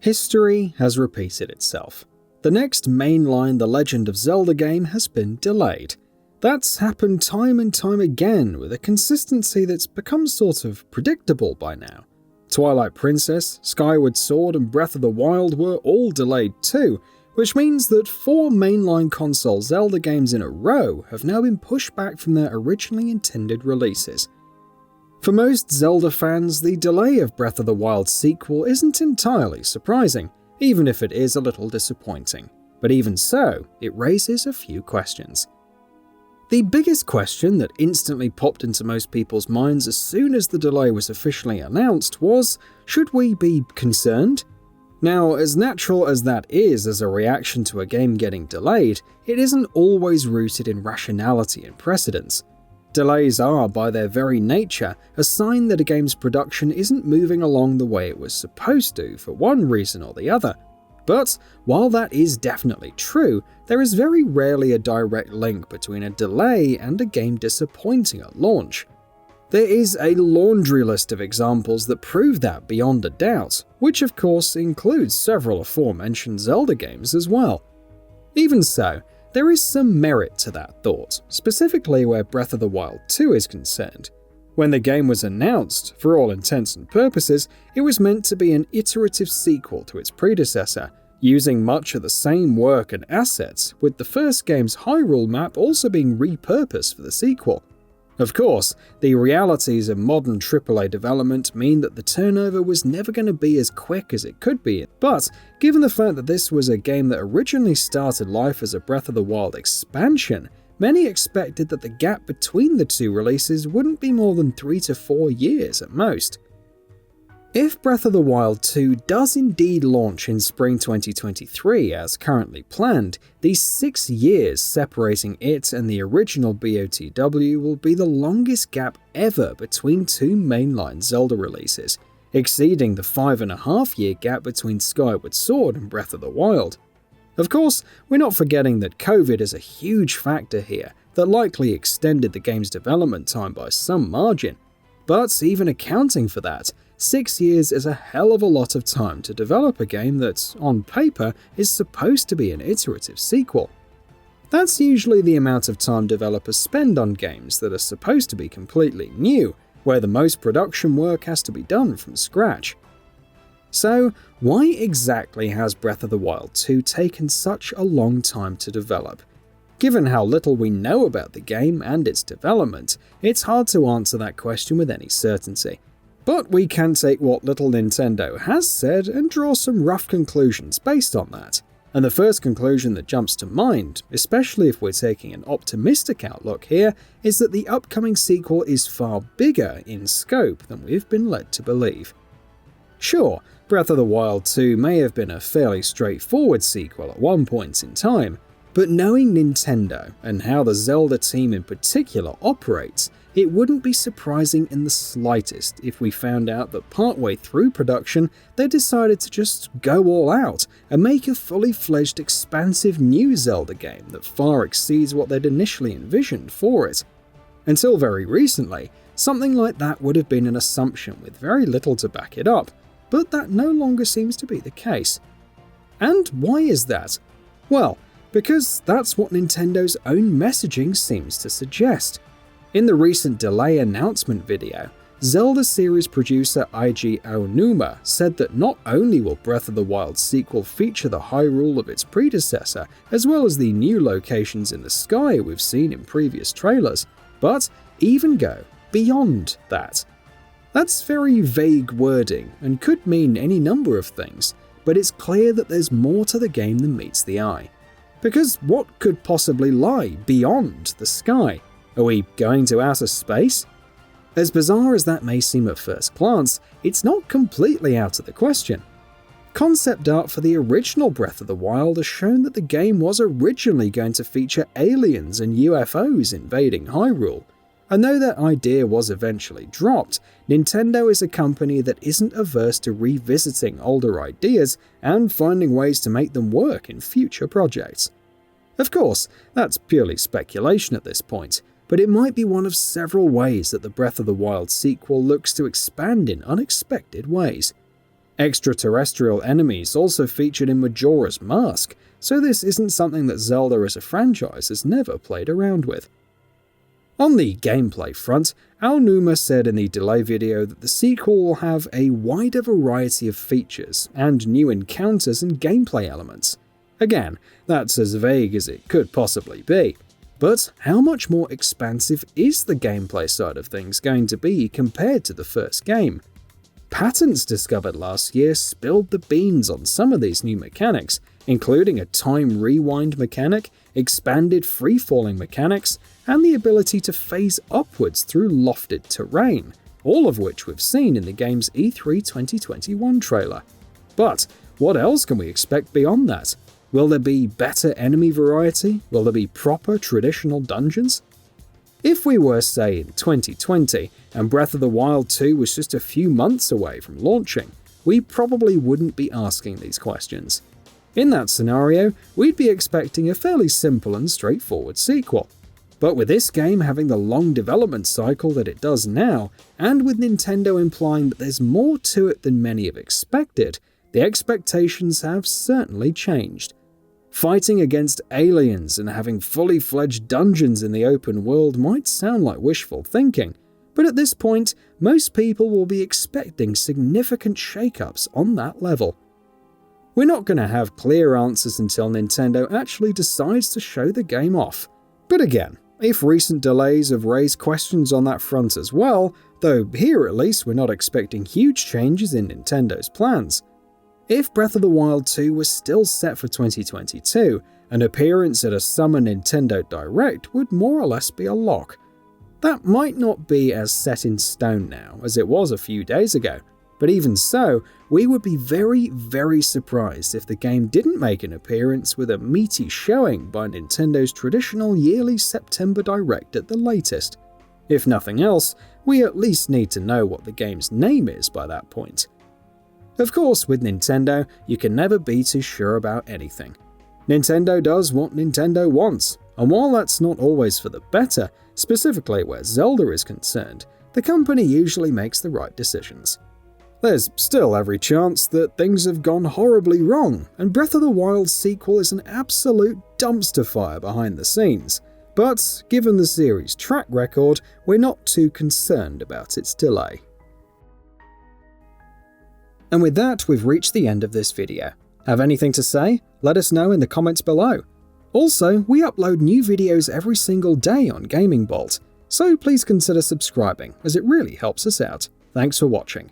History has repeated itself. The next mainline The Legend of Zelda game has been delayed. That's happened time and time again with a consistency that's become sort of predictable by now. Twilight Princess, Skyward Sword and Breath of the Wild were all delayed too, which means that 4 mainline console Zelda games in a row have now been pushed back from their originally intended releases. For most Zelda fans, the delay of Breath of the Wild's sequel isn't entirely surprising, even if it is a little disappointing. But even so, it raises a few questions. The biggest question that instantly popped into most people's minds as soon as the delay was officially announced was, should we be concerned? Now, as natural as that is as a reaction to a game getting delayed, it isn't always rooted in rationality and precedence. Delays are, by their very nature, a sign that a game's production isn't moving along the way it was supposed to for one reason or the other. But while that is definitely true, there is very rarely a direct link between a delay and a game disappointing at launch. There is a laundry list of examples that prove that beyond a doubt, which of course includes several aforementioned Zelda games as well. Even so, there is some merit to that thought, specifically where Breath of the Wild 2 is concerned. When the game was announced, for all intents and purposes, it was meant to be an iterative sequel to its predecessor, using much of the same work and assets, with the first game's Hyrule map also being repurposed for the sequel. Of course, the realities of modern AAA development mean that the turnover was never going to be as quick as it could be, but given the fact that this was a game that originally started life as a Breath of the Wild expansion, many expected that the gap between the two releases wouldn't be more than 3 to 4 years at most. If Breath of the Wild 2 does indeed launch in spring 2023 as currently planned, these 6 years separating it and the original BOTW will be the longest gap ever between 2 mainline Zelda releases, exceeding the 5.5-year gap between Skyward Sword and Breath of the Wild. Of course, we're not forgetting that COVID is a huge factor here that likely extended the game's development time by some margin. But even accounting for that, 6 years is a hell of a lot of time to develop a game that, on paper, is supposed to be an iterative sequel. That's usually the amount of time developers spend on games that are supposed to be completely new, where the most production work has to be done from scratch. So, why exactly has Breath of the Wild 2 taken such a long time to develop? Given how little we know about the game and its development, it's hard to answer that question with any certainty. But we can take what little Nintendo has said and draw some rough conclusions based on that. And the first conclusion that jumps to mind, especially if we're taking an optimistic outlook here, is that the upcoming sequel is far bigger in scope than we've been led to believe. Sure, Breath of the Wild 2 may have been a fairly straightforward sequel at one point in time, but knowing Nintendo and how the Zelda team in particular operates, it wouldn't be surprising in the slightest if we found out that partway through production they decided to just go all out and make a fully fledged expansive new Zelda game that far exceeds what they'd initially envisioned for it. Until very recently, something like that would have been an assumption with very little to back it up, but that no longer seems to be the case. And why is that? Well, because that's what Nintendo's own messaging seems to suggest. In the recent delay announcement video, Zelda series producer Eiji Aonuma said that not only will Breath of the Wild sequel feature the Hyrule of its predecessor, as well as the new locations in the sky we've seen in previous trailers, but even go beyond that. That's very vague wording and could mean any number of things, but it's clear that there's more to the game than meets the eye. Because what could possibly lie beyond the sky? Are we going to outer space? As bizarre as that may seem at first glance, it's not completely out of the question. Concept art for the original Breath of the Wild has shown that the game was originally going to feature aliens and UFOs invading Hyrule. And though that idea was eventually dropped, Nintendo is a company that isn't averse to revisiting older ideas and finding ways to make them work in future projects. Of course, that's purely speculation at this point, but it might be one of several ways that the Breath of the Wild sequel looks to expand in unexpected ways. Extraterrestrial enemies also featured in Majora's Mask, so this isn't something that Zelda as a franchise has never played around with. On the gameplay front, Aonuma said in the delay video that the sequel will have a wider variety of features and new encounters and gameplay elements. Again, that's as vague as it could possibly be. But how much more expansive is the gameplay side of things going to be compared to the first game? Patents discovered last year spilled the beans on some of these new mechanics, including a time rewind mechanic, expanded free-falling mechanics, and the ability to phase upwards through lofted terrain, all of which we've seen in the game's E3 2021 trailer. But what else can we expect beyond that? Will there be better enemy variety? Will there be proper traditional dungeons? If we were, say, in 2020, and Breath of the Wild 2 was just a few months away from launching, we probably wouldn't be asking these questions. In that scenario, we'd be expecting a fairly simple and straightforward sequel. But with this game having the long development cycle that it does now, and with Nintendo implying that there's more to it than many have expected, the expectations have certainly changed. Fighting against aliens and having fully fledged dungeons in the open world might sound like wishful thinking, but at this point, most people will be expecting significant shakeups on that level. We're not going to have clear answers until Nintendo actually decides to show the game off. But again, if recent delays have raised questions on that front as well, though here at least we're not expecting huge changes in Nintendo's plans. If Breath of the Wild 2 was still set for 2022, an appearance at a summer Nintendo Direct would more or less be a lock. That might not be as set in stone now as it was a few days ago, but even so, we would be very, very surprised if the game didn't make an appearance with a meaty showing by Nintendo's traditional yearly September Direct at the latest. If nothing else, we at least need to know what the game's name is by that point. Of course, with Nintendo, you can never be too sure about anything. Nintendo does what Nintendo wants, and while that's not always for the better, specifically where Zelda is concerned, the company usually makes the right decisions. There's still every chance that things have gone horribly wrong, and Breath of the Wild's sequel is an absolute dumpster fire behind the scenes, but given the series' track record, we're not too concerned about its delay. And with that, we've reached the end of this video. Have anything to say? Let us know in the comments below. Also, we upload new videos every single day on Gaming Bolt, so please consider subscribing as it really helps us out. Thanks for watching.